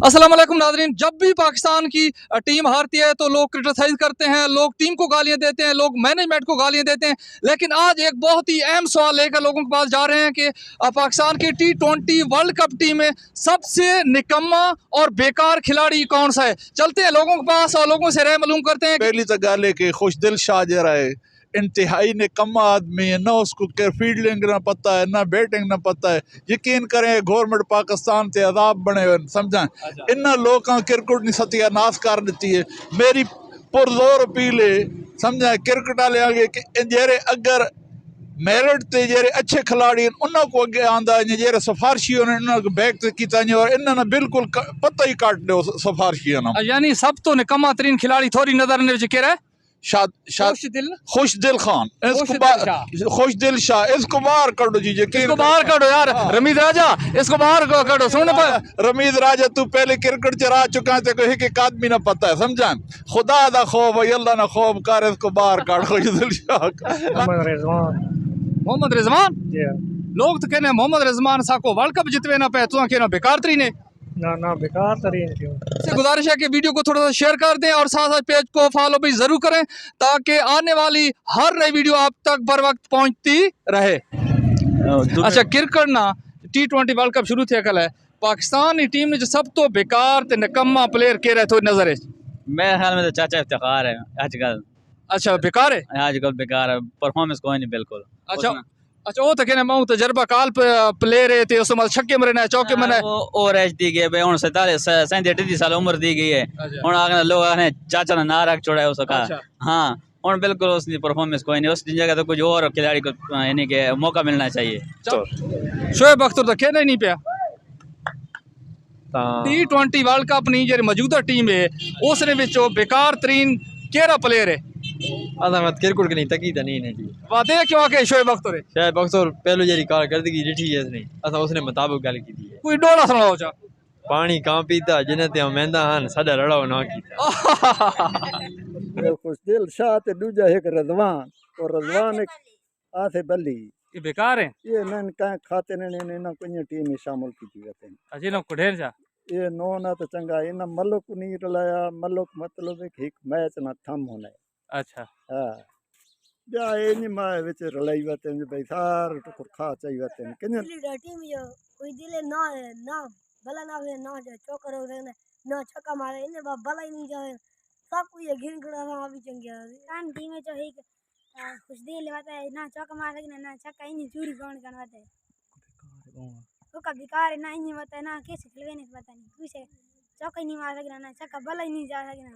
अस्सलाम वालेकुम नाज़रीन। जब भी पाकिस्तान की टीम हारती है तो लोग क्रिटिसाइज़ करते हैं, लोग टीम को गालियां देते हैं, लोग मैनेजमेंट को गालियां देते हैं। लेकिन आज एक बहुत ही अहम सवाल लेकर लोगों के पास जा रहे हैं कि पाकिस्तान की T20 वर्ल्ड कप टीम में सबसे निकम्मा और बेकार खिलाड़ी कौन सा है। चलते हैं लोगों के पास और लोगों से राय मालूम करते हैं। पहली तो गल है कि खुशदिल शाह जरा है इंतहाई निकम्मा आदमी है, ना उसको फील्डिंग ना पता है, ना बैटिंग ना पता है। यकीन करें गवर्नमेंट पाकिस्तान से अदाब बने हुए समझा इन्होंने लोगों क्रिकेट की सत्यानाश कर दी है। मेरी पुरजोर अपील है समझा क्रिकेट वाले आगे कि जेरे अगर मेरिट ते जेरे अच्छे खिलाड़ी उन्होंने को अगे आंदा जेरे सिफारशी उन्होंने बैक किया और इन्होंने बिल्कुल पता ही काट दो सिफारशी यानी सब तो निकम्मा तरीन खिलाड़ी थोड़ी नजर ने जिक्र है खुशदिल खान खुशदिल शाह इसको बाहर करो जी। इसको बाहर करो यार। रमीज राजा इसको बाहर करो। सुन रमीज राजा तू पहले क्रिकेट चरा चुका है एक आदमी ना पता है समझा। खुदा दा खौफ है अल्लाह ना खौफ कर इसको बाहर काट खुशदिल शाह। मोहम्मद रिजवान लोग तो कहने मोहम्मद रिजवान साको वर्ल्ड कप जितवे ना पे तो कहना बेकार तरीन है। ना बेकार तरीन क्यों। से गुजारिश है कि वीडियो को थोड़ा सा शेयर कर दें और साथ साथ पेज को फॉलो भी जरूर करें ताकि आने वाली हर नई वीडियो आप तक बर वक्त पहुंचती रहे। अच्छा क्रिकेट ना T20 वर्ल्ड कप शुरू थे कल है पाकिस्तान की टीम ने जो सब तो बेकार ते निकम्मा प्लेयर कह रहे थे नजर है। मेरे ख्याल में तो चाचा इफ्तिखार है आजकल। अच्छा बेकार है आजकल बेकार है, परफॉर्मेंस कोई नहीं बिल्कुल। अच्छा वो तो कहने मैं तजर्बा काल प्लेयर है ते उसमें छक्के मरे ना चौके मरे और एज दी गई हुन 37 साल उम्र दी गई है। हुन आगे लोग आने चाचा ने ना रख छोड़ा है उसका। हां हुन बिल्कुल उसकी परफॉर्मेंस कोई नहीं, उस जगह तो कुछ और खिलाड़ी को यानी कि मौका मिलना चाहिए। शोएब अख्तर तो कहना ही नहीं पिया। T20 वर्ल्ड कप नहीं जो मौजूदा टीम है उसने विचों बेकार तरीन केड़ा प्लेयर है। मत क्रिकेट की नहीं तकी नहीं है जी। वादे क्यों आके शोएब अख्तर है। शोएब अख्तर पहले जरी कारकर्दगी डिठी है इसने असा उसने मुताबिक गल की है। कोई डोला सुनाओ चा पानी कहाँ पीता जिन्हें ते मेंदा हन साडा रड़ाओ ना कीता। खुशदिल शाह ते दूजा एक रजवान और रजवान एक आथे बल्ली ये बेकार है। ये नन का खाते ने ना कोई टीम में शामिल की थी वतन अजी ना कुठेर जा ये नो ना तो चंगा इन मलक नहीं रलाया मलक मतलब एक मैच ना थम होना है। अच्छा हां जा ये नहीं मां विच रलाई वतन भाई सार टुकुर खा चाहिए वतन किन टीम जो कोई दिले ना भला ना वे ना जो चौकर हो ना छक्का मारे इन भला ही नहीं जाए सब कोई गिन गड़ा ना भी चंगा कान टीम में जो एक खुशदिल होता है ना चौका मारे ना छक्का इन चूरी कौन करवाते है तो कभी कार ना इन होता है ना कैसे खेलवे नहीं पता नहीं कुछ चौका नहीं मार सकना ना छक्का भला ही नहीं जा सकना।